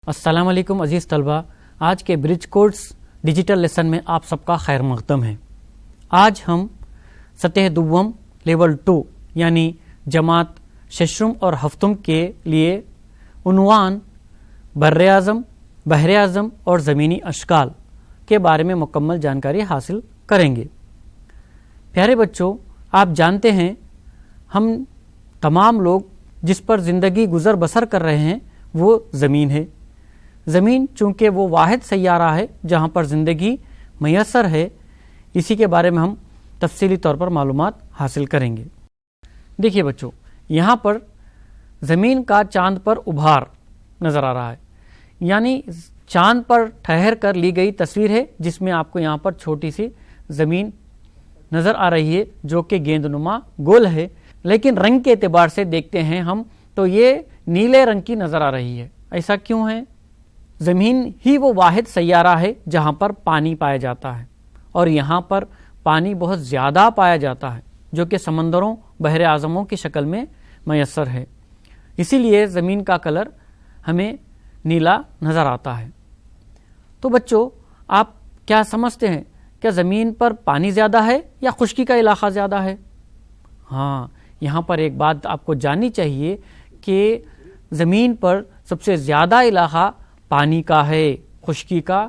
السلام علیکم عزیز طلبہ، آج کے برج کورس ڈیجیٹل لیسن میں آپ سب کا خیر مقدم ہے۔ آج ہم سطح دوم لیول 2 یعنی جماعت ششم اور ہفتم کے لیے عنوان براعظم، بحر اعظم اور زمینی اشکال کے بارے میں مکمل جانکاری حاصل کریں گے۔ پیارے بچوں، آپ جانتے ہیں ہم تمام لوگ جس پر زندگی گزر بسر کر رہے ہیں وہ زمین ہے۔ زمین چونکہ وہ واحد سیارہ ہے جہاں پر زندگی میسر ہے، اسی کے بارے میں ہم تفصیلی طور پر معلومات حاصل کریں گے۔ دیکھیے بچوں، یہاں پر زمین کا چاند پر ابھار نظر آ رہا ہے، یعنی چاند پر ٹھہر کر لی گئی تصویر ہے جس میں آپ کو یہاں پر چھوٹی سی زمین نظر آ رہی ہے جو کہ گیند نما گول ہے، لیکن رنگ کے اعتبار سے دیکھتے ہیں ہم تو یہ نیلے رنگ کی نظر آ رہی ہے۔ ایسا کیوں ہے؟ زمین ہی وہ واحد سیارہ ہے جہاں پر پانی پایا جاتا ہے، اور یہاں پر پانی بہت زیادہ پایا جاتا ہے جو کہ سمندروں، بحر اعظموں کی شکل میں میسر ہے، اسی لیے زمین کا کلر ہمیں نیلا نظر آتا ہے۔ تو بچوں، آپ کیا سمجھتے ہیں، کیا زمین پر پانی زیادہ ہے یا خشکی کا علاقہ زیادہ ہے؟ ہاں، یہاں پر ایک بات آپ کو جاننی چاہیے کہ زمین پر سب سے زیادہ علاقہ پانی کا ہے، خشکی کا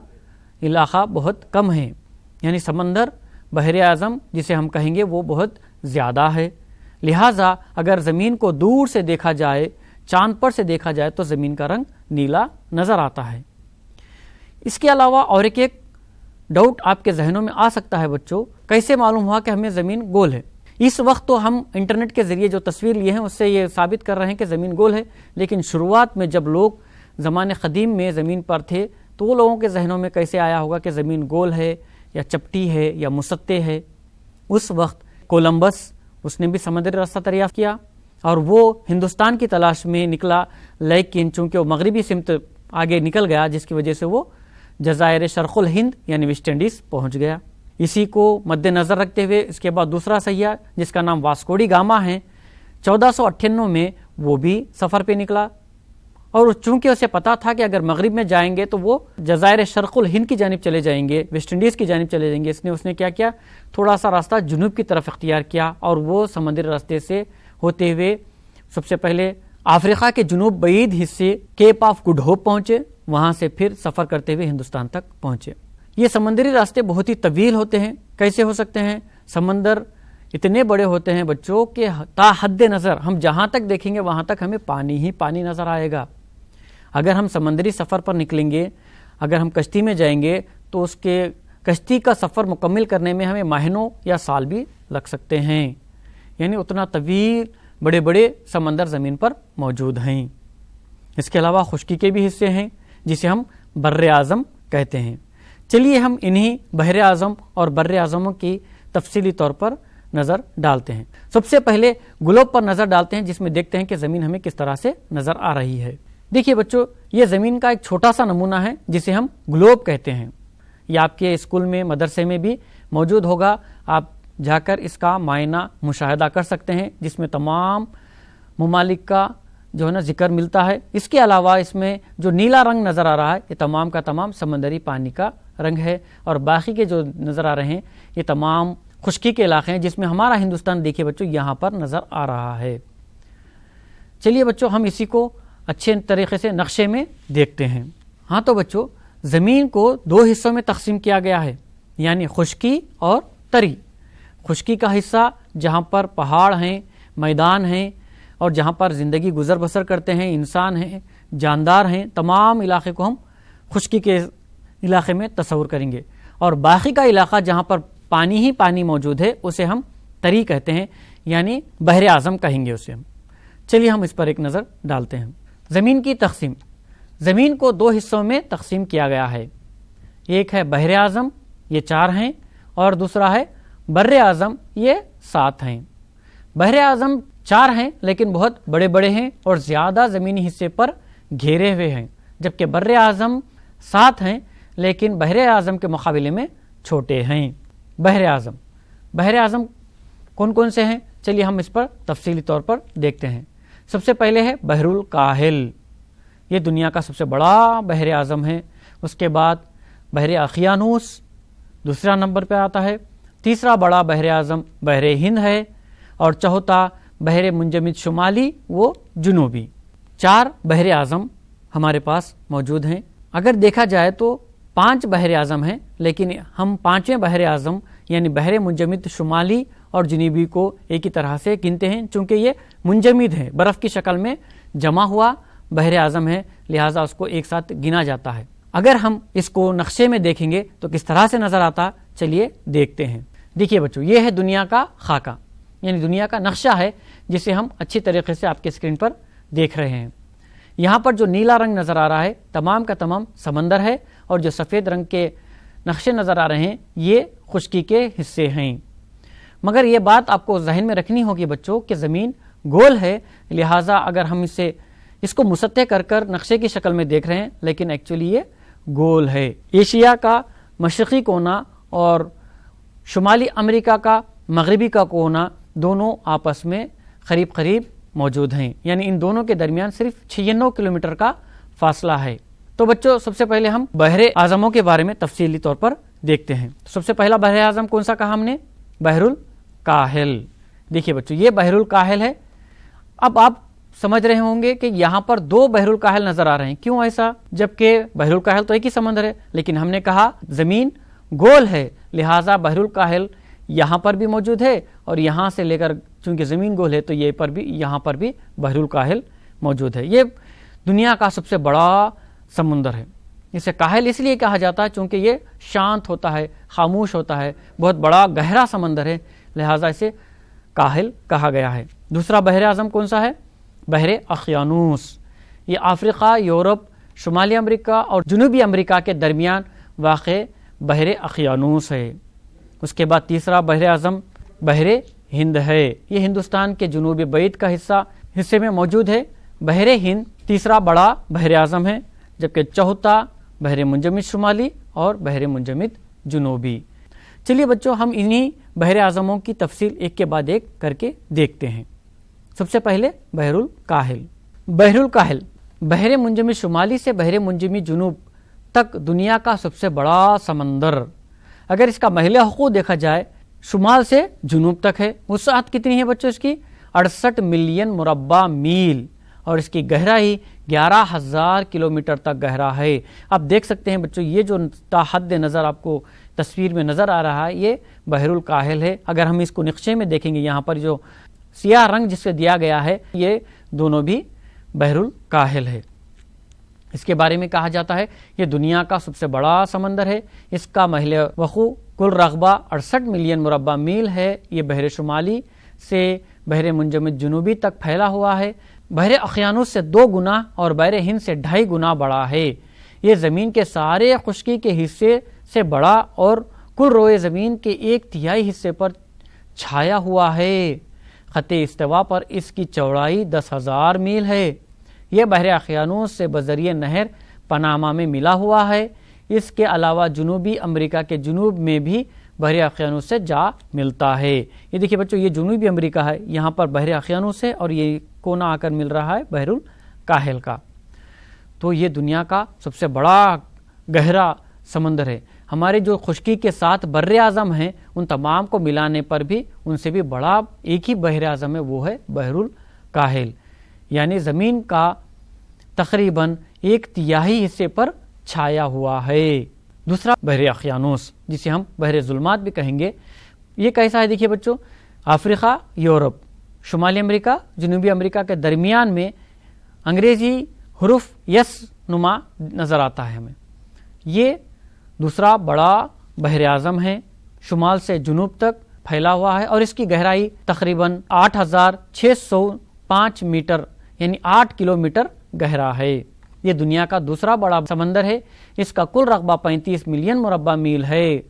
علاقہ بہت کم ہے، یعنی سمندر، بحر اعظم جسے ہم کہیں گے وہ بہت زیادہ ہے۔ لہٰذا اگر زمین کو دور سے دیکھا جائے، چاند پر سے دیکھا جائے تو زمین کا رنگ نیلا نظر آتا ہے۔ اس کے علاوہ اور ایک ڈاؤٹ آپ کے ذہنوں میں آ سکتا ہے بچوں، کیسے معلوم ہوا کہ ہمیں زمین گول ہے؟ اس وقت تو ہم انٹرنیٹ کے ذریعے جو تصویر لیے ہیں اس سے یہ ثابت کر رہے ہیں کہ زمین گول ہے، لیکن شروعات میں جب لوگ زمانے قدیم میں زمین پر تھے تو وہ لوگوں کے ذہنوں میں کیسے آیا ہوگا کہ زمین گول ہے یا چپٹی ہے یا مسطح ہے؟ اس وقت کولمبس اس نے بھی سمندری راستہ دریافت کیا اور وہ ہندوستان کی تلاش میں نکلا، لیکن چونکہ وہ مغربی سمت آگے نکل گیا جس کی وجہ سے وہ جزائر شرق الہند یعنی ویسٹ انڈیز پہنچ گیا۔ اسی کو مد نظر رکھتے ہوئے اس کے بعد دوسرا سیاح جس کا نام واسکو ڈی گاما ہے، 1498 میں وہ بھی سفر پہ نکلا، اور چونکہ اسے پتا تھا کہ اگر مغرب میں جائیں گے تو وہ جزائر شرق الہند کی جانب چلے جائیں گے، ویسٹ انڈیز کی جانب چلے جائیں گے، اس نے کیا کیا، تھوڑا سا راستہ جنوب کی طرف اختیار کیا اور وہ سمندری راستے سے ہوتے ہوئے سب سے پہلے افریقہ کے جنوب بعید حصے کیپ آف گڈ ہوپ پہنچے، وہاں سے پھر سفر کرتے ہوئے ہندوستان تک پہنچے۔ یہ سمندری راستے بہت ہی طویل ہوتے ہیں، کیسے ہو سکتے ہیں؟ سمندر اتنے بڑے ہوتے ہیں بچوں کہ تا حد نظر ہم جہاں تک دیکھیں گے وہاں تک ہمیں پانی ہی پانی نظر آئے گا۔ اگر ہم سمندری سفر پر نکلیں گے، اگر ہم کشتی میں جائیں گے تو اس کے کشتی کا سفر مکمل کرنے میں ہمیں مہینوں یا سال بھی لگ سکتے ہیں، یعنی اتنا طویل بڑے بڑے سمندر زمین پر موجود ہیں۔ اس کے علاوہ خشکی کے بھی حصے ہیں جسے ہم بر اعظم کہتے ہیں۔ چلیے ہم انہی بحر اعظم اور بر اعظموں کی تفصیلی طور پر نظر ڈالتے ہیں۔ سب سے پہلے گلوب پر نظر ڈالتے ہیں جس میں دیکھتے ہیں کہ زمین ہمیں کس طرح سے نظر آ رہی ہے۔ دیکھیے بچوں، یہ زمین کا ایک چھوٹا سا نمونہ ہے جسے ہم گلوب کہتے ہیں۔ یہ آپ کے اسکول میں، مدرسے میں بھی موجود ہوگا، آپ جا کر اس کا معائنہ مشاہدہ کر سکتے ہیں جس میں تمام ممالک کا جو ہے نا ذکر ملتا ہے۔ اس کے علاوہ اس میں جو نیلا رنگ نظر آ رہا ہے یہ تمام کا تمام سمندری پانی کا رنگ ہے، اور باقی کے جو نظر آ رہے ہیں یہ تمام خشکی کے علاقے ہیں جس میں ہمارا ہندوستان دیکھیے بچوں یہاں پر نظر آ رہا ہے۔ چلیے بچوں، ہم اسی کو اچھے طریقے سے نقشے میں دیکھتے ہیں۔ ہاں تو بچوں، زمین کو دو حصوں میں تقسیم کیا گیا ہے، یعنی خشکی اور تری۔ خشکی کا حصہ جہاں پر پہاڑ ہیں، میدان ہیں اور جہاں پر زندگی گزر بسر کرتے ہیں، انسان ہیں، جاندار ہیں، تمام علاقے کو ہم خشکی کے علاقے میں تصور کریں گے، اور باقی کا علاقہ جہاں پر پانی ہی پانی موجود ہے اسے ہم تری کہتے ہیں، یعنی بحر اعظم کہیں گے اسے ہم۔ چلیے ہم اس پر ایک نظر ڈالتے ہیں۔ زمین کی تقسیم، زمین کو دو حصوں میں تقسیم کیا گیا ہے، ایک ہے بحر اعظم، یہ 4 ہیں، اور دوسرا ہے بر اعظم، یہ 7 ہیں۔ بحر اعظم 4 ہیں لیکن بہت بڑے بڑے ہیں اور زیادہ زمینی حصے پر گھیرے ہوئے ہیں، جبکہ بر اعظم 7 ہیں لیکن بحر اعظم کے مقابلے میں چھوٹے ہیں۔ بحر اعظم کون کون سے ہیں؟ چلیے ہم اس پر تفصیلی طور پر دیکھتے ہیں۔ سب سے پہلے ہے بحر الکاہل، یہ دنیا کا سب سے بڑا بحر اعظم ہے۔ اس کے بعد بحر اقیانوس دوسرا نمبر پہ آتا ہے، تیسرا بڑا بحر اعظم بحر ہند ہے، اور چوتھا بحر منجمد شمالی و جنوبی۔ 4 بحر اعظم ہمارے پاس موجود ہیں۔ اگر دیکھا جائے تو 5 بحر اعظم ہیں، لیکن ہم 5ویں بحر اعظم یعنی بحر منجمد شمالی اور جنوبی کو ایک ہی طرح سے گنتے ہیں، چونکہ یہ منجمد ہے، برف کی شکل میں جمع ہوا بحر اعظم ہے، لہٰذا اس کو ایک ساتھ گنا جاتا ہے۔ اگر ہم اس کو نقشے میں دیکھیں گے تو کس طرح سے نظر آتا، چلیے دیکھتے ہیں۔ دیکھیے بچوں، یہ ہے دنیا کا خاکہ، یعنی دنیا کا نقشہ ہے جسے ہم اچھی طریقے سے آپ کے اسکرین پر دیکھ رہے ہیں۔ یہاں پر جو نیلا رنگ نظر آ رہا ہے تمام کا تمام سمندر ہے، اور جو سفید رنگ کے نقشے نظر آ رہے ہیں یہ خشکی کے حصے ہیں۔ مگر یہ بات آپ کو ذہن میں رکھنی ہوگی بچوں کہ زمین گول ہے، لہٰذا اگر ہم اس کو مسطح کر کر نقشے کی شکل میں دیکھ رہے ہیں، لیکن ایکچولی یہ گول ہے۔ ایشیا کا مشرقی کونا اور شمالی امریکہ کا مغربی کا کونا دونوں آپس میں قریب قریب موجود ہیں، یعنی ان دونوں کے درمیان صرف 96 کلومیٹر کا فاصلہ ہے۔ تو بچوں سب سے پہلے ہم بحر اعظموں کے بارے میں تفصیلی طور پر دیکھتے ہیں۔ سب سے پہلا بحر اعظم کون سا کہا ہم نے؟ بحر الکاہل۔ دیکھیے بچوں، یہ بحر الکاہل ہے۔ اب آپ سمجھ رہے ہوں گے کہ یہاں پر 2 بحر الکاہل نظر آ رہے ہیں، کیوں ایسا؟ جبکہ بحر الکاہل تو ایک ہی سمندر ہے، لیکن ہم نے کہا زمین گول ہے، لہٰذا بحر الکاہل یہاں پر بھی موجود ہے، اور یہاں سے لے کر چونکہ زمین گول ہے تو یہاں پر بھی بحر الکاہل موجود ہے۔ یہ دنیا کا سب سے بڑا سمندر ہے۔ اسے کاہل اس لیے کہا جاتا ہے چونکہ یہ شانت ہوتا ہے، خاموش ہوتا ہے، بہت بڑا گہرا سمندر ہے، لہٰذا اسے کاہل کہا گیا ہے۔ دوسرا بحر اعظم کون سا ہے؟ بحر اقیانوس۔ یہ افریقہ، یورپ، شمالی امریکہ اور جنوبی امریکہ کے درمیان واقع بحر اقیانوس ہے۔ اس کے بعد تیسرا بحر اعظم بحر ہند ہے۔ یہ ہندوستان کے جنوبی بعید کا حصے میں موجود ہے۔ بحر ہند تیسرا بڑا بحر اعظم ہے، جبکہ چوتھا بحر منجمد شمالی اور بحر منجمد جنوبی۔ چلیے بچوں، ہم انہی بحر اعظموں کی تفصیل ایک کے بعد ایک کر کے دیکھتے ہیں۔ سب سے پہلے بحر الکاہل۔ بحر الکاہل بحر منجمد شمالی سے بحر منجمد جنوب تک دنیا کا سب سے بڑا سمندر۔ اگر اس کا محل حقوق دیکھا جائے شمال سے جنوب تک ہے۔ وسعت کتنی ہے بچوں اس کی؟ 68 ملین مربع میل، اور اس کی گہرائی 11,000 کلومیٹر تک گہرا ہے۔ آپ دیکھ سکتے ہیں بچوں، یہ جو تا حد نظر آپ کو تصویر میں نظر آ رہا ہے یہ بحر الکاہل ہے۔ اگر ہم اس کو نقشے میں دیکھیں گے، یہاں پر جو سیاہ رنگ جس سے دیا گیا ہے یہ دونوں بھی بحر الکاہل ہے۔ اس کے بارے میں کہا جاتا ہے یہ دنیا کا سب سے بڑا سمندر ہے۔ اس کا محل وقوع کل رقبہ 68 ملین مربع میل ہے۔ یہ بحر شمالی سے بحر منجمد جنوبی تک پھیلا ہوا ہے۔ بحر اقیانوس سے 2 گنا اور بحر ہند سے 2.5 گنا بڑا ہے۔ یہ زمین کے سارے خشکی کے حصے سے بڑا اور کل روئے زمین کے 1/3 حصے پر چھایا ہوا ہے۔ خط استوا پر اس کی چوڑائی 10,000 میل ہے۔ یہ بحر اقیانوس سے بذریعہ نہر پاناما میں ملا ہوا ہے۔ اس کے علاوہ جنوبی امریکہ کے جنوب میں بھی بحر اقیانوس سے جا ملتا ہے۔ یہ دیکھیے بچوں، یہ جنوبی امریکہ ہے، یہاں پر بحر اقیانوس ہے، اور یہ کونا آ کر مل رہا ہے بحر الکاہل کا۔ تو یہ دنیا کا سب سے بڑا گہرا سمندر ہے۔ ہمارے جو خشکی کے 7 بر اعظم ہیں ان تمام کو ملانے پر بھی ان سے بھی بڑا ایک ہی بحر اعظم ہے، وہ ہے بحر الکاہل، یعنی زمین کا تقریباً 1/3 حصے پر چھایا ہوا ہے۔ دوسرا بحر اقیانوس، جسے ہم بحر ظلمات بھی کہیں گے، یہ کیسا ہے؟ دیکھیے بچوں، افریقہ، یورپ، شمالی امریکہ، جنوبی امریکہ کے درمیان میں انگریزی حروف یس نما نظر آتا ہے ہمیں۔ یہ دوسرا بڑا بحر اعظم ہے، شمال سے جنوب تک پھیلا ہوا ہے، اور اس کی گہرائی تقریباً 8,605 میٹر یعنی 8 کلومیٹر گہرا ہے۔ یہ دنیا کا دوسرا بڑا سمندر ہے۔ اس کا کل رقبہ 35 ملین مربع میل ہے۔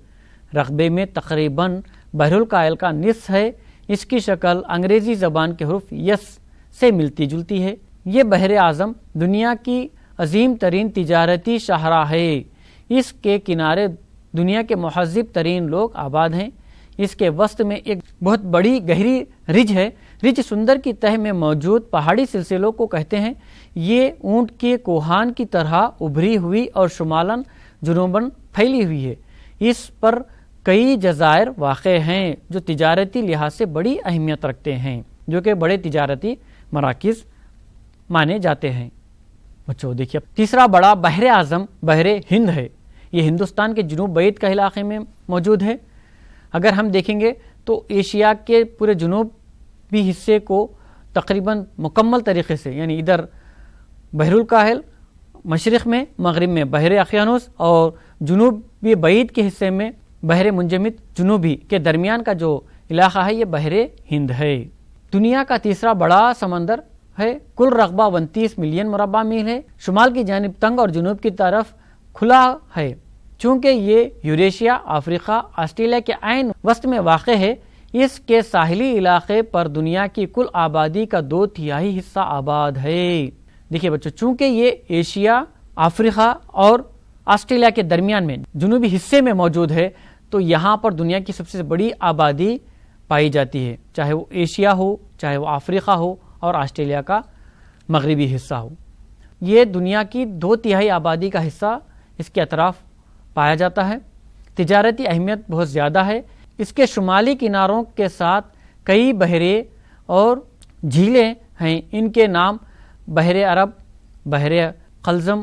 رقبے میں تقریباً بحر الکاہل کا نصف ہے۔ اس کی شکل انگریزی زبان کے حروف یس سے ملتی جلتی ہے۔ یہ بحر اعظم دنیا کی عظیم ترین تجارتی شاہراہ ہے۔ اس کے کنارے دنیا کے مہذب ترین لوگ آباد ہیں۔ اس کے وسط میں ایک بہت بڑی گہری رج ہے رچ سندر کی تہ میں موجود پہاڑی سلسلوں کو کہتے ہیں. یہ اونٹ کے کوہان کی طرح ابھری ہوئی اور شمالاً جنوباً پھیلی ہوئی ہے. اس پر کئی جزائر واقع ہیں جو تجارتی لحاظ سے بڑی اہمیت رکھتے ہیں، جو کہ بڑے تجارتی مراکز مانے جاتے ہیں. بچوں دیکھیے تیسرا بڑا بحر اعظم بحر ہند ہے. یہ ہندوستان کے جنوب بعید کا علاقے میں موجود ہے. اگر ہم دیکھیں گے تو ایشیا کے پورے جنوبی حصے کو تقریباً مکمل طریقے سے، یعنی ادھر بحر الکاہل مشرق میں، مغرب میں بحر اقیانوس اور جنوبی بعید کے حصے میں بحر منجمد جنوبی کے درمیان کا جو علاقہ ہے یہ بحر ہند ہے. دنیا کا تیسرا بڑا سمندر ہے. کل رقبہ 29 ملین مربع میل ہے. شمال کی جانب تنگ اور جنوب کی طرف کھلا ہے. چونکہ یہ یوریشیا، افریقہ، آسٹریلیا کے عین وسط میں واقع ہے، اس کے ساحلی علاقے پر دنیا کی کل آبادی کا 2/3 حصہ آباد ہے. دیکھیے بچوں، چونکہ یہ ایشیا، افریقہ اور آسٹریلیا کے درمیان میں جنوبی حصے میں موجود ہے، تو یہاں پر دنیا کی سب سے بڑی آبادی پائی جاتی ہے، چاہے وہ ایشیا ہو، چاہے وہ افریقہ ہو اور آسٹریلیا کا مغربی حصہ ہو. یہ دنیا کی 2/3 آبادی کا حصہ اس کے اطراف پایا جاتا ہے. تجارتی اہمیت بہت زیادہ ہے. اس کے شمالی کناروں کے ساتھ کئی بحریں اور جھیلیں ہیں. ان کے نام بحر عرب، بحر قلزم،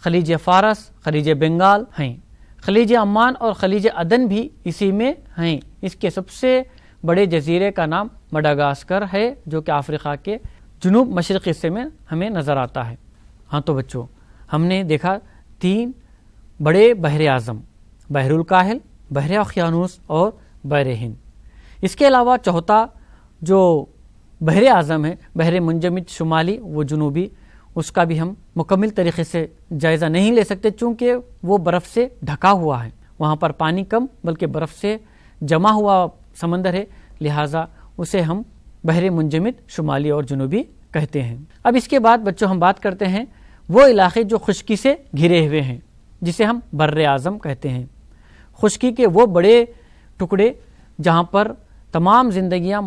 خلیج فارس، خلیج بنگال ہیں. خلیج عمان اور خلیج عدن بھی اسی میں ہیں. اس کے سب سے بڑے جزیرے کا نام مڈغاسکر ہے، جو کہ افریقہ کے جنوب مشرقی حصے میں ہمیں نظر آتا ہے. ہاں تو بچوں، ہم نے دیکھا 3 بڑے بحر اعظم، بحر الکاہل، بحر اقیانوس اور بحر ہند. اس کے علاوہ چوتھا جو بحر اعظم ہے، بحر منجمد شمالی و جنوبی، اس کا بھی ہم مکمل طریقے سے جائزہ نہیں لے سکتے، چونکہ وہ برف سے ڈھکا ہوا ہے. وہاں پر پانی کم بلکہ برف سے جمع ہوا سمندر ہے، لہٰذا اسے ہم بحر منجمد شمالی اور جنوبی کہتے ہیں. اب اس کے بعد بچوں ہم بات کرتے ہیں وہ علاقے جو خشکی سے گھرے ہوئے ہیں، جسے ہم بر اعظم کہتے ہیں. خشکی کے وہ بڑے ٹکڑے جہاں پر تمام زندگیاں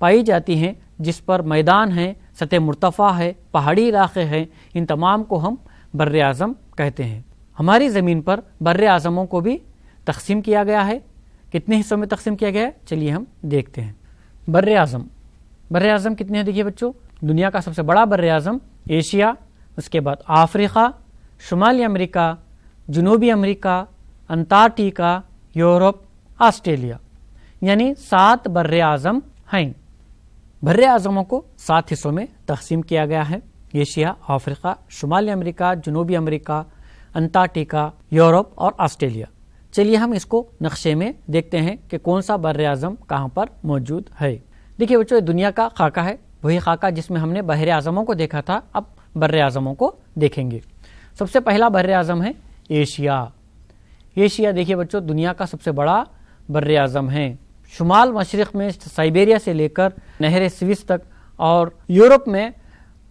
پائی جاتی ہیں، جس پر میدان ہیں، سطح مرتفع ہے، پہاڑی علاقے ہیں، ان تمام کو ہم بر اعظم کہتے ہیں. ہماری زمین پر بر اعظموں کو بھی تقسیم کیا گیا ہے. کتنے حصوں میں تقسیم کیا گیا ہے؟ چلیے ہم دیکھتے ہیں. بر اعظم کتنے ہیں؟ دیکھیے بچوں، دنیا کا سب سے بڑا بر اعظم ایشیا، اس کے بعد افریقہ، شمالی امریکہ، جنوبی امریکہ، انٹارکٹیکا، یورپ، آسٹریلیا، یعنی 7 بر اعظم ہیں. بر اعظموں کو 7 حصوں میں تقسیم کیا گیا ہے: ایشیا، افریقہ، شمالی امریکہ، جنوبی امریکہ، انٹارکٹیکا، یورپ اور آسٹریلیا. چلیے ہم اس کو نقشے میں دیکھتے ہیں کہ کون سا بر اعظم کہاں پر موجود ہے. دیکھیے بچوں، دنیا کا خاکہ ہے، وہی خاکہ جس میں ہم نے بحر اعظموں کو دیکھا تھا. اب بر اعظموں کو دیکھیں گے. سب سے پہلا بر اعظم ہے ایشیا. ایشیا دیکھیے بچوں، دنیا کا سب سے بڑا بر اعظم ہے. شمال مشرق میں سائبیریا سے لے کر نہر سوئس تک، اور یورپ میں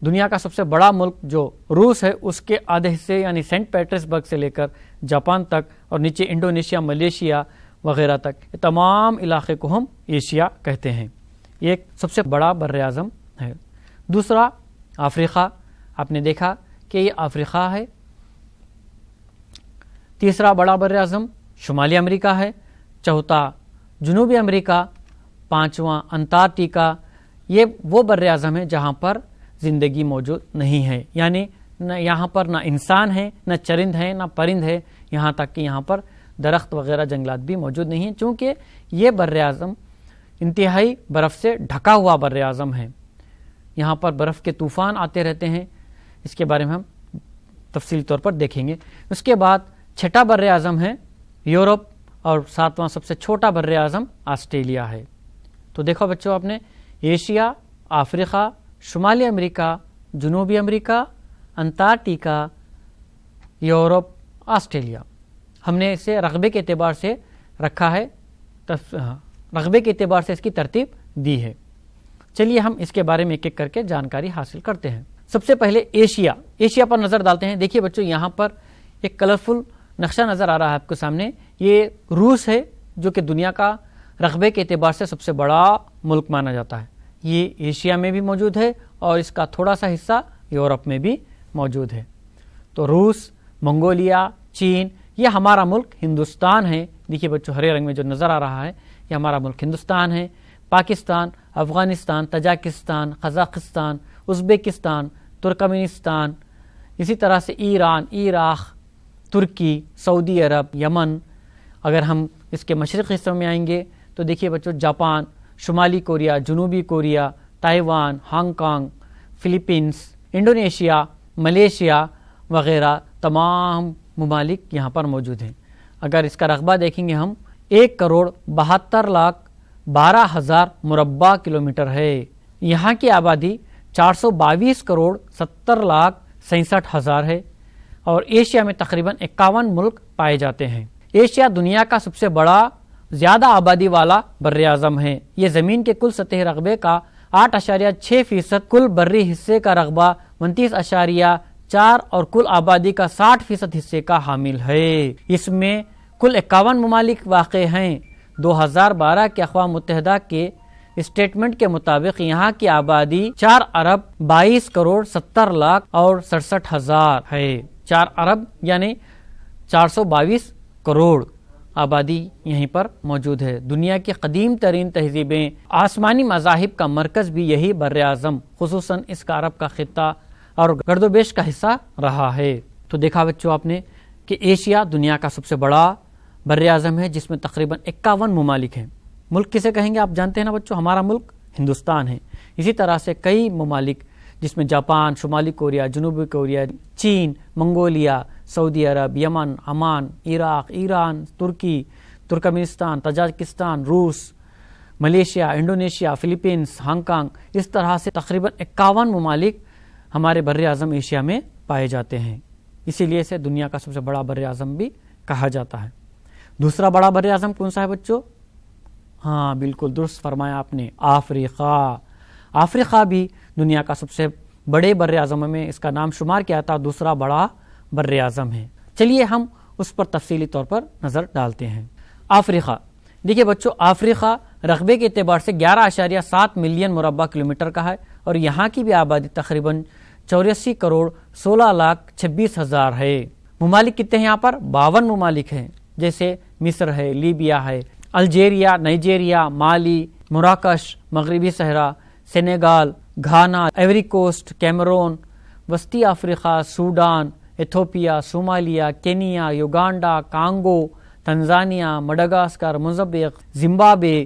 دنیا کا سب سے بڑا ملک جو روس ہے اس کے آدھے حصے یعنی سینٹ پیٹرس برگ سے لے کر جاپان تک، اور نیچے انڈونیشیا، ملیشیا وغیرہ تک، یہ تمام علاقے کو ہم ایشیا کہتے ہیں. یہ ایک سب سے بڑا بر اعظم ہے. دوسرا افریقہ، آپ نے دیکھا کہ یہ افریقہ ہے. تیسرا بڑا بر اعظم شمالی امریکہ ہے. چوتھا جنوبی امریکہ. پانچواں انٹارکٹیکا. یہ وہ بر اعظم ہے جہاں پر زندگی موجود نہیں ہے، یعنی یہاں پر نہ انسان ہے، نہ چرند ہے، نہ پرند ہے، یہاں تک کہ یہاں پر درخت وغیرہ جنگلات بھی موجود نہیں ہیں، چونکہ یہ بر اعظم انتہائی برف سے ڈھکا ہوا بر اعظم ہے. یہاں پر برف کے طوفان آتے رہتے ہیں. اس کے بارے میں ہم تفصیلی طور پر دیکھیں گے. اس کے بعد چھٹا بر اعظم ہے یورپ، اور 7واں سب سے چھوٹا بر اعظم آسٹریلیا ہے. تو دیکھو بچوں، آپ نے ایشیا، افریقہ، شمالی امریکہ، جنوبی امریکہ، انٹارکٹیکا، یورپ، آسٹریلیا. ہم نے اسے رقبے کے اعتبار سے رکھا ہے، رقبے کے اعتبار سے اس کی ترتیب دی ہے. چلیے ہم اس کے بارے میں ایک ایک کر کے جانکاری حاصل کرتے ہیں. سب سے پہلے ایشیا پر نظر ڈالتے ہیں. دیکھیے بچوں، یہاں پر ایک کلرفل نقشہ نظر آ رہا ہے آپ کے سامنے. یہ روس ہے، جو کہ دنیا کا رقبے کے اعتبار سے سب سے بڑا ملک مانا جاتا ہے. یہ ایشیا میں بھی موجود ہے اور اس کا تھوڑا سا حصہ یورپ میں بھی موجود ہے۔ تو روس، منگولیا، چین، یہ ہمارا ملک ہندوستان ہے۔ دیکھیے بچوں ہرے رنگ میں جو نظر آ رہا ہے یہ ہمارا ملک ہندوستان ہے۔ Pakistan, Afghanistan, Tajikistan, Kazakhstan, Uzbekistan, Turkmenistan, اسی طرح سے ایران، عراق، ترکی، سعودی عرب، یمن۔ اگر ہم اس کے مشرقی حصوں میں آئیں گے تو دیکھیے بچوں جاپان، شمالی کوریا، جنوبی Korea, Taiwan, Hong Kong, Philippines, Indonesia, Malaysia وغیرہ تمام ممالک یہاں پر موجود ہیں۔ اگر اس کا رقبہ دیکھیں گے ہم 1,72,12,000 مربع کلومیٹر ہے۔ یہاں کی آبادی 422,70,67,000 ہے اور ایشیا میں تقریباً 51 ملک پائے جاتے ہیں۔ ایشیا دنیا کا سب سے بڑا زیادہ آبادی والا بر اعظم ہے۔ یہ زمین کے کل سطحی رقبے کا 8.6%، کل بری حصے کا رقبہ 29.4 اور کل آبادی کا 60% حصے کا حامل ہے۔ اس میں کل 51 ممالک واقع ہیں۔ 2012 کے اقوام متحدہ کے اسٹیٹمنٹ کے مطابق یہاں کی آبادی 4,22,70,00,000 اور 67,000 ہے۔ 4 ارب یعنی 422 کروڑ آبادی یہیں پر موجود ہے۔ دنیا کی قدیم ترین تہذیبیں، آسمانی مذاہب کا مرکز بھی یہی بر اعظم، خصوصاً اس کا عرب کا خطہ اور گرد و بیش کا حصہ رہا ہے۔ تو دیکھا بچوں آپ نے کہ ایشیا دنیا کا سب سے بڑا بر اعظم ہے جس میں تقریباً 51 ممالک ہیں۔ ملک کسے کہیں گے آپ جانتے ہیں نا بچوں، ہمارا ملک ہندوستان ہے۔ اسی طرح سے کئی ممالک جس میں جاپان، شمالی کوریا، جنوبی کوریا، چین، منگولیا، سعودی عرب، Yemen, Oman, Iraq, Iran, Turkey, Turkmenistan, Tajikistan, روس، Malaysia, Indonesia, Philippines, Hong Kong, اس طرح سے تقریباً 51 ممالک ہمارے بر اعظم ایشیا میں پائے جاتے ہیں۔ اسی لیے اسے دنیا کا سب سے بڑا بر اعظم بھی کہا جاتا ہے۔ دوسرا بڑا بر اعظم کون سا ہے بچوں؟ ہاں بالکل درست فرمایا آپ نے، افریقہ۔ افریقہ بھی دنیا کا سب سے بڑے بر اعظموں میں اس کا نام شمار کیا تھا، دوسرا بڑا بر اعظم ہے۔ چلیے ہم اس پر تفصیلی طور پر نظر ڈالتے ہیں۔ افریقہ، دیکھیے بچوں افریقہ رقبے کے اعتبار سے 11.7 ملین مربع کلومیٹر کا ہے اور یہاں کی بھی آبادی تقریباً 84,16,26,000 ہے۔ ممالک کتنے ہیں یہاں پر؟ 52 ممالک ہیں، جیسے مصر ہے، لیبیا ہے، الجیریا، نائجیریا، مالی، مراکش، مغربی صحرا، Senegal, Ghana, Ivory Coast, Cameroon, وسطی افریقہ، Sudan, Ethiopia, Somalia, Kenya, Uganda, Congo, Tanzania, Madagascar, Mozambique, Zimbabwe,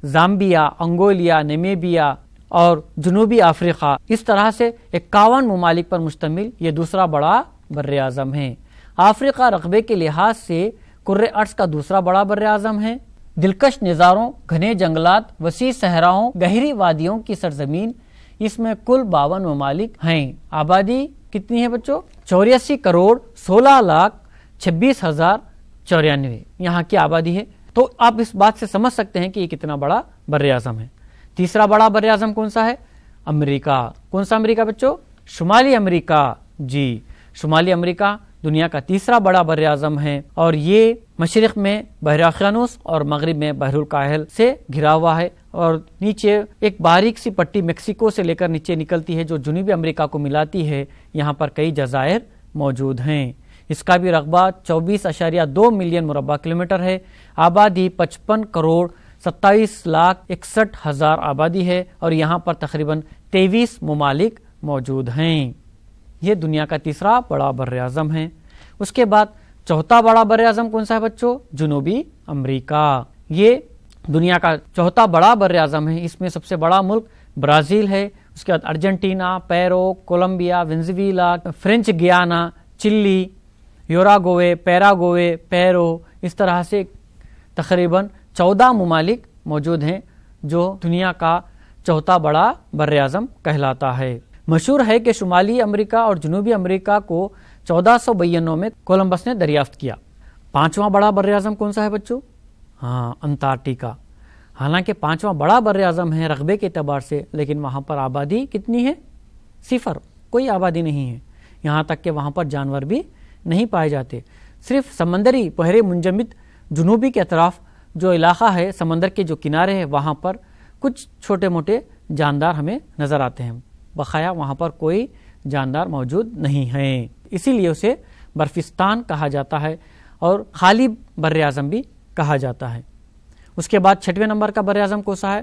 Zambia, Angola, Namibia اور جنوبی افریقہ۔ اس طرح سے 51 ممالک پر مشتمل یہ دوسرا بڑا بر اعظم ہے۔ افریقہ رقبے کے لحاظ سے کرۂ ارض کا دوسرا بڑا بر اعظم ہے۔ دلکش نظاروں، گھنے جنگلات، وسیع صحراؤں، گہری وادیوں کی سرزمین، اس میں کل 52 ممالک ہیں۔ آبادی کتنی ہے بچوں؟ 84,16,26,094 یہاں کی آبادی ہے۔ تو آپ اس بات سے سمجھ سکتے ہیں کہ یہ کتنا بڑا بر اعظم ہے۔ تیسرا بڑا بر اعظم کون سا ہے؟ امریکہ۔ کون سا امریکہ بچوں؟ شمالی امریکہ۔ جی، شمالی امریکہ دنیا کا تیسرا بڑا بر اعظم ہے اور یہ مشرق میں بحر اقیانوس اور مغرب میں بحر الکاہل سے گھرا ہوا ہے اور نیچے ایک باریک سی پٹی میکسیکو سے لے کر نیچے نکلتی ہے جو جنوبی امریکہ کو ملاتی ہے۔ یہاں پر کئی جزائر موجود ہیں۔ اس کا بھی رقبہ 24.2 ملین مربع کلومیٹر ہے۔ آبادی 55,27,61,000 آبادی ہے اور یہاں پر تقریباً 23 ممالک موجود ہیں۔ یہ دنیا کا تیسرا بڑا بر اعظم ہے۔ اس کے بعد چوتھا بڑا بر اعظم کون سا ہے بچوں؟ جنوبی امریکہ۔ یہ دنیا کا چوتھا بڑا بر اعظم ہے۔ اس میں سب سے بڑا ملک برازیل ہے، اس کے بعد ارجنٹینا، پیرو، کولمبیا، وینزویلا، فرینچ گیانا، چلی، یوراگوے، پیراگوے، پیرو، اس طرح سے تقریباً 14 ممالک موجود ہیں جو دنیا کا چوتھا بڑا بر اعظم کہلاتا ہے۔ مشہور ہے کہ شمالی امریکہ اور جنوبی امریکہ کو 1492 میں کولمبس نے دریافت کیا۔ پانچواں بڑا بر اعظم کون سا ہے بچوں؟ ہاں، انٹارکٹیکا۔ حالانکہ پانچواں بڑا بر اعظم ہے رقبے کے اعتبار سے، لیکن وہاں پر آبادی کتنی ہے؟ 0، کوئی آبادی نہیں ہے۔ یہاں تک کہ وہاں پر جانور بھی نہیں پائے جاتے، صرف سمندری بحر منجمد جنوبی کے اطراف جو علاقہ ہے، سمندر کے جو کنارے ہیں، وہاں پر کچھ چھوٹے موٹے جاندار ہمیں نظر آتے ہیں، بقایا وہاں پر کوئی جاندار موجود نہیں ہیں، اسی لیے اسے برفستان کہا جاتا ہے اور خالی بر اعظم بھی کہا جاتا ہے۔ اس کے بعد 6ویں نمبر کا بر اعظم کون سا ہے؟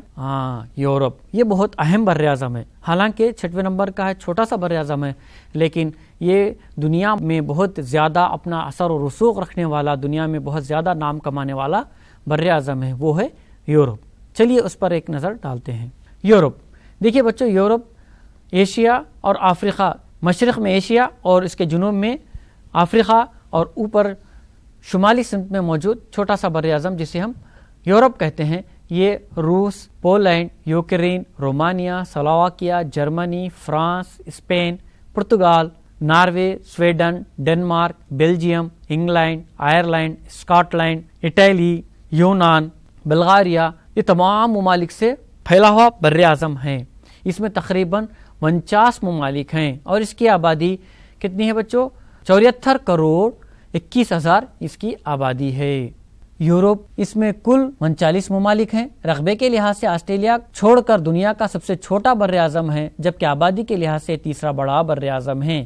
یورپ۔ یہ بہت اہم بر اعظم ہے، حالانکہ 6ویں نمبر کا ہے، چھوٹا سا بر اعظم ہے، لیکن یہ دنیا میں بہت زیادہ اپنا اثر و رسوخ رکھنے والا، دنیا میں بہت زیادہ نام کمانے والا بر اعظم ہے، وہ ہے یورپ۔ چلیے اس پر ایک نظر ڈالتے ہیں۔ یورپ، دیکھیے بچوں، یورپ ایشیا اور افریقہ، مشرق میں ایشیا اور اس کے جنوب میں افریقہ اور اوپر شمالی سمت میں موجود چھوٹا سا بر اعظم جسے ہم یورپ کہتے ہیں، یہ روس، Poland, Ukraine, Romania, Slovakia, Germany, France, Spain, Portugal, Norway, Sweden, Denmark, Belgium, England, Ireland, Scotland, Italy, یونان، بلغاریہ، یہ تمام ممالک سے پھیلا ہوا بر اعظم ہے۔ اس میں تقریباً 49 ممالک ہیں اور اس کی آبادی کتنی ہے بچوں؟ 74 کروڑ 21 ہزار اس کی آبادی ہے۔ یورپ، اس میں کل 39 ممالک ہیں۔ رقبے کے لحاظ سے آسٹریلیا چھوڑ کر دنیا کا سب سے چھوٹا بر اعظم ہے، جبکہ آبادی کے لحاظ سے تیسرا بڑا بر اعظم ہے۔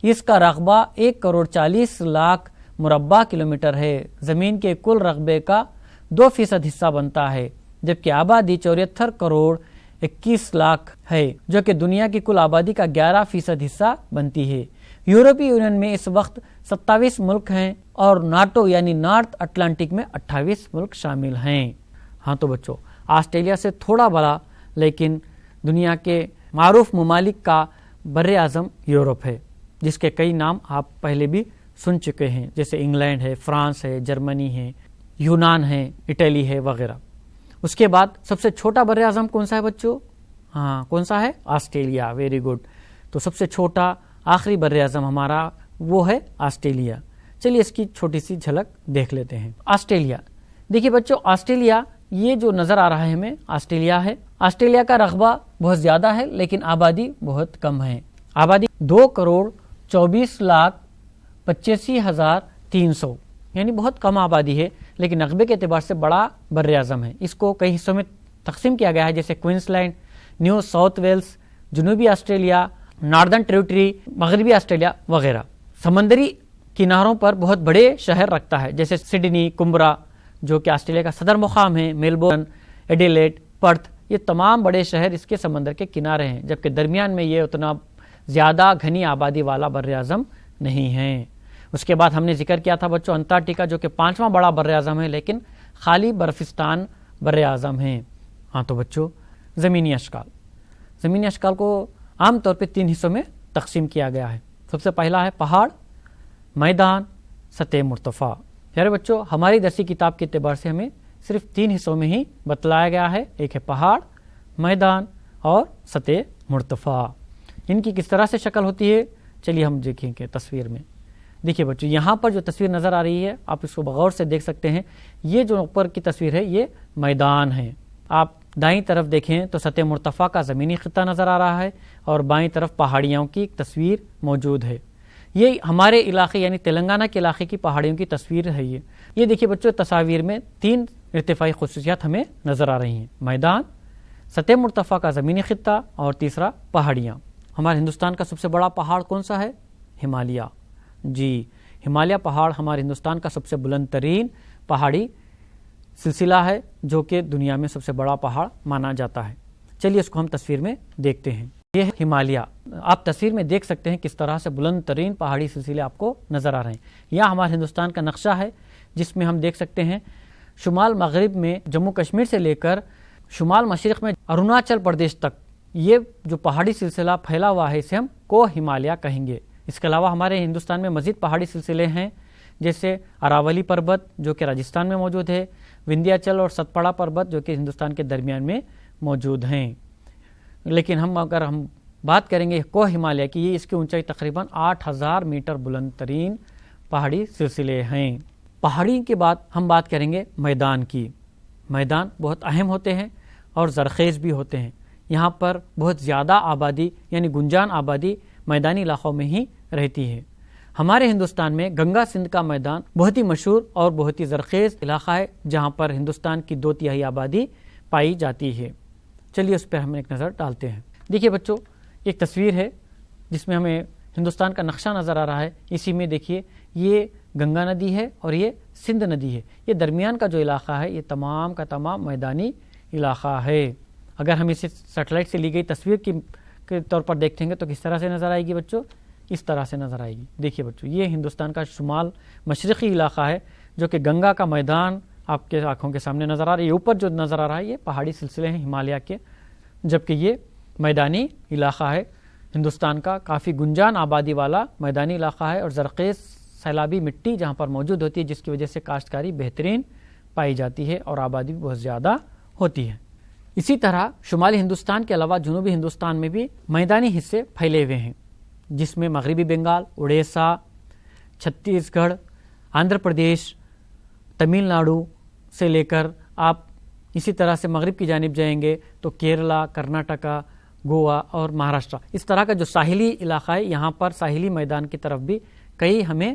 اس کا رقبہ 1 کروڑ 40 لاکھ مربع کلومیٹر ہے، زمین کے کل رقبے کا 2% حصہ بنتا ہے، جبکہ آبادی 74 کروڑ 21 لاکھ ہے، جو کہ دنیا کی کل آبادی کا 11% حصہ بنتی ہے۔ یورپی یونین میں اس وقت 27 ملک ہیں اور ناٹو یعنی نارتھ اٹلانٹک میں 28 ملک شامل ہیں۔ تو بچوں، آسٹریلیا سے تھوڑا بڑا لیکن دنیا کے معروف ممالک کا بر اعظم یورپ ہے، جس کے کئی نام آپ پہلے بھی سن چکے ہیں، جیسے انگلینڈ ہے، فرانس ہے، جرمنی ہے، یونان ہے، اٹلی ہے وغیرہ۔ اس کے بعد سب سے چھوٹا بر اعظم کون سا ہے بچوں؟ کون سا ہے؟ آسٹریلیا۔ Very good. تو سب سے چھوٹا آخری بر اعظم ہمارا وہ ہے آسٹریلیا۔ چلیے اس کی چھوٹی سی جھلک دیکھ لیتے ہیں۔ آسٹریلیا، دیکھیے بچوں، آسٹریلیا یہ جو نظر آ رہا ہے ہمیں، آسٹریلیا ہے۔ آسٹریلیا کا رقبہ بہت زیادہ ہے لیکن آبادی بہت کم ہے۔ آبادی 2 کروڑ 24 لاکھ 85,300، یعنی بہت کم آبادی ہے، لیکن رقبے کے اعتبار سے بڑا بر اعظم ہے۔ اس کو کئی حصوں میں تقسیم کیا گیا ہے، جیسے کوئنسلینڈ، نیو ساؤتھ ویلز، جنوبی آسٹریلیا، ناردرن ٹیریٹری، مغربی آسٹریلیا وغیرہ۔ سمندری کناروں پر بہت بڑے شہر رکھتا ہے، جیسے سڈنی، کمبرا جو کہ آسٹریلیا کا صدر مقام ہے، میلبورن، ایڈیلیڈ، پرتھ، یہ تمام بڑے شہر اس کے سمندر کے کنارے ہیں، جبکہ درمیان میں یہ اتنا زیادہ گھنی آبادی والا بر اعظم نہیں ہے۔ اس کے بعد ہم نے ذکر کیا تھا بچوں انٹارکٹیکا، جو کہ 5واں بڑا بر اعظم ہے لیکن خالی برفستان بر اعظم ہے۔ تو بچوں، زمینی اشکال، زمینی اشکال کو عام طور پہ 3 حصوں میں تقسیم کیا گیا ہے۔ سب سے پہلا ہے پہاڑ، میدان، سطح مرتفع۔ پیارے بچوں، ہماری درسی کتاب کے اعتبار سے ہمیں صرف 3 حصوں میں ہی بتلایا گیا ہے، ایک ہے پہاڑ، میدان اور سطح مرتفع۔ ان کی کس طرح سے شکل ہوتی ہے، چلیے ہم دیکھیں گے تصویر میں۔ دیکھیے بچوں، یہاں پر جو تصویر نظر آ رہی ہے آپ اس کو بغور سے دیکھ سکتے ہیں، یہ جو اوپر کی تصویر ہے یہ میدان ہے۔ آپ دائیں طرف دیکھیں تو سطح مرتفع کا زمینی خطہ نظر آ رہا ہے اور بائیں طرف پہاڑیوں کی ایک تصویر موجود ہے۔ یہ ہمارے علاقے یعنی تلنگانہ کے علاقے کی پہاڑیوں کی تصویر ہے۔ یہ دیکھیے بچوں، تصاویر میں 3 ارتفاعی خصوصیات ہمیں نظر آ رہی ہیں، میدان، سطح مرتفع کا زمینی خطہ اور تیسرا پہاڑیاں۔ ہمارے ہندوستان کا سب سے بڑا پہاڑ کون سا ہے؟ ہمالیہ۔ جی، ہمالیہ پہاڑ ہمارے ہندوستان کا سب سے بلند ترین پہاڑی سلسلہ ہے، جو کہ دنیا میں سب سے بڑا پہاڑ مانا جاتا ہے۔ چلیے اس کو ہم تصویر میں دیکھتے ہیں۔ یہ ہے ہمالیہ۔ آپ تصویر میں دیکھ سکتے ہیں کس طرح سے بلند ترین پہاڑی سلسلے آپ کو نظر آ رہے ہیں۔ یہ ہمارے ہندوستان کا نقشہ ہے، جس میں ہم دیکھ سکتے ہیں شمال مغرب میں جموں کشمیر سے لے کر شمال مشرق میں اروناچل پردیش تک یہ جو پہاڑی سلسلہ پھیلا ہوا ہے اسے ہم کو ہمالیہ کہیں گے۔ اس کے علاوہ ہمارے ہندوستان میں مزید پہاڑی سلسلے ہیں، جیسے اراولی پربت جو کہ راجستھان میں موجود ہے، وندھیاچل اور ستپڑا پربت جو کہ ہندوستان کے درمیان میں موجود ہیں۔ لیکن اگر ہم بات کریں گے کو ہمالیہ کی، یہ اس کی اونچائی تقریباً 8000 میٹر بلند ترین پہاڑی سلسلے ہیں۔ پہاڑی کے بعد ہم بات کریں گے میدان کی۔ میدان بہت اہم ہوتے ہیں اور زرخیز بھی ہوتے ہیں۔ یہاں پر بہت زیادہ آبادی یعنی گنجان آبادی میدانی علاقوں میں ہی رہتی ہے۔ ہمارے ہندوستان میں گنگا سندھ کا میدان بہت ہی مشہور اور بہت ہی زرخیز علاقہ ہے، جہاں پر ہندوستان کی 2/3 آبادی پائی جاتی ہے۔ چلیے اس پر ہم ایک نظر ڈالتے ہیں. دیکھیے بچوں، ایک تصویر ہے جس میں ہمیں ہندوستان کا نقشہ نظر آ رہا ہے. اسی میں دیکھیے یہ گنگا ندی ہے اور یہ سندھ ندی ہے. یہ درمیان کا جو علاقہ ہے یہ تمام کا تمام میدانی علاقہ ہے. اگر ہم اسے سیٹلائٹ سے لی گئی تصویر کے طور پر دیکھیں گے تو کس طرح سے نظر آئے گی بچوں؟ اس طرح سے نظر آئے گی. دیکھیے بچوں، یہ ہندوستان کا شمال مشرقی علاقہ ہے جو کہ گنگا کا میدان آپ کے آنکھوں کے سامنے نظر آ رہا ہے. یہ اوپر جو نظر آ رہا ہے یہ پہاڑی سلسلے ہیں ہمالیہ کے، جبکہ یہ میدانی علاقہ ہے. ہندوستان کا کافی گنجان آبادی والا میدانی علاقہ ہے اور زرخیز سیلابی مٹی جہاں پر موجود ہوتی ہے، جس کی وجہ سے کاشتکاری بہترین پائی جاتی ہے اور آبادی بھی بہت زیادہ ہوتی ہے. اسی طرح شمالی ہندوستان کے علاوہ جنوبی ہندوستان میں بھی میدانی حصے پھیلے ہوئے ہیں، جس میں مغربی بنگال، اڑیسہ، چھتیس گڑھ، آندھرا پردیش، تمل ناڈو سے لے کر آپ اسی طرح سے مغرب کی جانب جائیں گے تو کیرلا، کرناٹکا، گوا اور مہاراشٹر، اس طرح کا جو ساحلی علاقہ ہے یہاں پر ساحلی میدان کی طرف بھی کئی ہمیں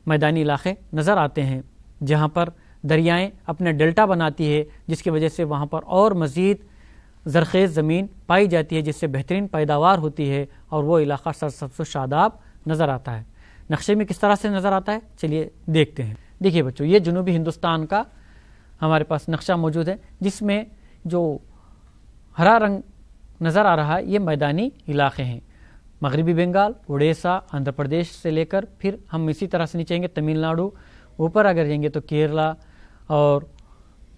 میدانی علاقے نظر آتے ہیں، جہاں پر دریائیں اپنے ڈیلٹا بناتی ہے، جس کی وجہ سے وہاں پر اور مزید زرخیز زمین پائی جاتی ہے، جس سے بہترین پیداوار ہوتی ہے اور وہ علاقہ سرسبز و شاداب نظر آتا ہے. نقشے میں کس طرح سے نظر آتا ہے چلیے دیکھتے ہیں. دیکھیے بچوں، یہ جنوبی ہندوستان کا ہمارے پاس نقشہ موجود ہے، جس میں جو ہرا رنگ نظر آ رہا ہے یہ میدانی علاقے ہیں. مغربی بنگال، اڑیسہ، آندھرا پردیش سے لے کر پھر ہم اسی طرح سے نیچے جائیں گے تمل ناڈو، اوپر اگر جائیں گے تو کیرلا اور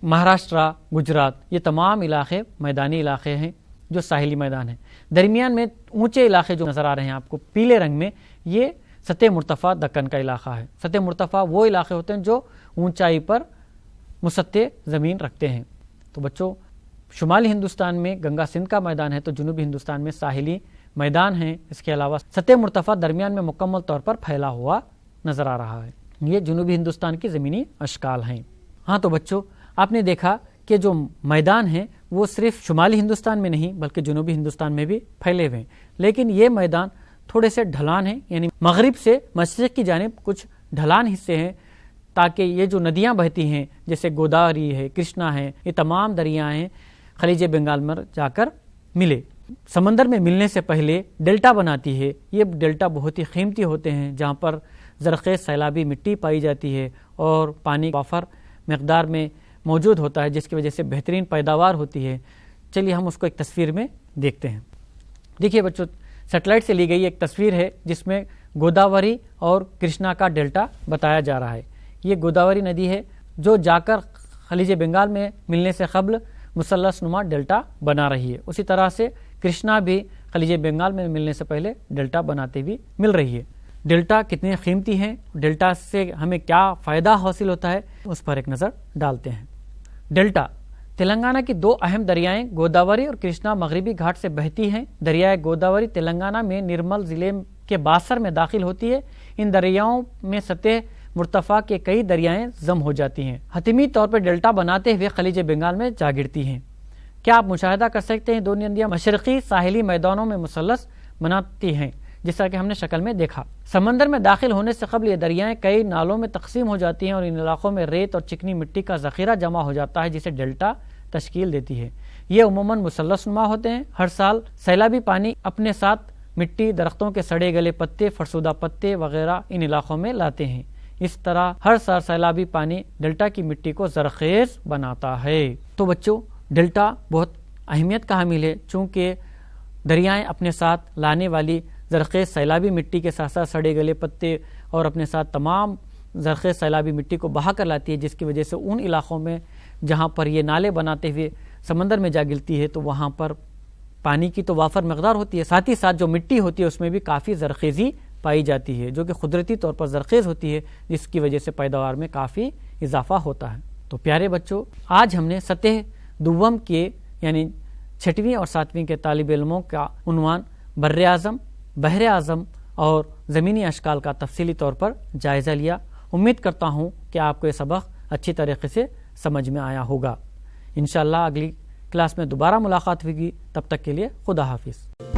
مہاراشٹر، گجرات، یہ تمام علاقے میدانی علاقے ہیں جو ساحلی میدان ہیں. درمیان میں اونچے علاقے جو نظر آ رہے ہیں آپ کو پیلے رنگ میں، یہ سطح مرتفع دکن کا علاقہ ہے. سطح مرتفع وہ علاقے ہوتے ہیں جو اونچائی پر مسطح زمین رکھتے ہیں. تو بچوں، شمالی ہندوستان میں گنگا سندھ کا میدان ہے تو جنوبی ہندوستان میں ساحلی میدان ہیں. اس کے علاوہ سطح مرتفع درمیان میں مکمل طور پر پھیلا ہوا نظر آ رہا ہے. یہ جنوبی ہندوستان کی زمینی اشکال ہیں. ہاں تو بچوں، آپ نے دیکھا کہ جو میدان ہیں وہ صرف شمالی ہندوستان میں نہیں بلکہ جنوبی ہندوستان میں بھی پھیلے ہوئے ہیں، لیکن یہ میدان تھوڑے سے ڈھلان ہیں، یعنی مغرب سے مشرق کی جانب کچھ ڈھلان حصے ہیں، تاکہ یہ جو ندیاں بہتی ہیں جیسے گوداوری ہے، کرشنا ہے، یہ تمام دریائیں خلیج بنگال میں جا کر ملے. سمندر میں ملنے سے پہلے ڈیلٹا بناتی ہے. یہ ڈیلٹا بہت ہی قیمتی ہوتے ہیں، جہاں پر زرخیز سیلابی مٹی پائی جاتی ہے اور پانی وافر مقدار میں موجود ہوتا ہے، جس کی وجہ سے بہترین پیداوار ہوتی ہے. چلیے ہم اس کو ایک تصویر میں دیکھتے ہیں. دیکھیے بچوں، سیٹلائٹ سے لی گئی ایک تصویر ہے جس میں گوداوری اور کرشنا کا ڈیلٹا بتایا جا رہا ہے. یہ گوداوری ندی ہے جو جا کر خلیج بنگال میں ملنے سے قبل مثلث نما ڈیلٹا بنا رہی ہے. اسی طرح سے کرشنا بھی خلیج بنگال میں ملنے سے پہلے ڈیلٹا بناتے ہوئے مل رہی ہے. ڈیلٹا کتنے قیمتی ہیں، ڈیلٹا سے ہمیں کیا فائدہ حاصل ہوتا ہے، اس پر ایک نظر ڈالتے ہیں. ڈیلٹا تلنگانہ کی دو اہم دریائیں گوداوری اور کرشنا مغربی گھاٹ سے بہتی ہیں. دریائے گوداوری تلنگانہ میں نرمل ضلع کے باسر میں داخل ہوتی ہے. ان دریاؤں میں سطح مرتفع کے کئی دریائیں ضم ہو جاتی ہیں، حتمی طور پر ڈیلٹا بناتے ہوئے خلیج بنگال میں جا گرتی ہیں. کیا آپ مشاہدہ کر سکتے ہیں دونوں ندیاں مشرقی ساحلی میدانوں میں مثلث بناتی ہیں، جیسا کہ ہم نے شکل میں دیکھا. سمندر میں داخل ہونے سے قبل یہ دریائیں کئی نالوں میں تقسیم ہو جاتی ہیں اور ان علاقوں میں ریت اور چکنی مٹی کا ذخیرہ جمع ہو جاتا ہے، جسے ڈیلٹا تشکیل دیتی ہے. یہ عموماً مثلث نما ہوتے ہیں. ہر سال سیلابی پانی اپنے ساتھ مٹی، درختوں کے سڑے گلے پتے، فرسودہ پتے وغیرہ ان علاقوں میں لاتے ہیں. اس طرح ہر سال سیلابی پانی ڈیلٹا کی مٹی کو زرخیز بناتا ہے. تو بچوں، ڈیلٹا بہت اہمیت کا حامل ہے، چونکہ دریائیں اپنے ساتھ لانے والی زرخیز سیلابی مٹی کے ساتھ ساتھ سڑے گلے پتے اور اپنے ساتھ تمام زرخیز سیلابی مٹی کو بہا کر لاتی ہے، جس کی وجہ سے ان علاقوں میں جہاں پر یہ نالے بناتے ہوئے سمندر میں جا گرتی ہے تو وہاں پر پانی کی تو وافر مقدار ہوتی ہے، ساتھ ہی ساتھ جو مٹی ہوتی ہے اس میں بھی کافی زرخیزی پائی جاتی ہے، جو کہ قدرتی طور پر زرخیز ہوتی ہے، جس کی وجہ سے پیداوار میں کافی اضافہ ہوتا ہے. تو پیارے بچوں، آج ہم نے سطح دوم کے یعنی 6ویں اور 7ویں کے طالب علموں کا عنوان بر اعظم، بحر اعظم اور زمینی اشکال کا تفصیلی طور پر جائزہ لیا. امید کرتا ہوں کہ آپ کو یہ سبق اچھی طریقے سے سمجھ میں آیا ہوگا. انشاءاللہ اگلی کلاس میں دوبارہ ملاقات ہوگی. تب تک کے لیے خدا حافظ.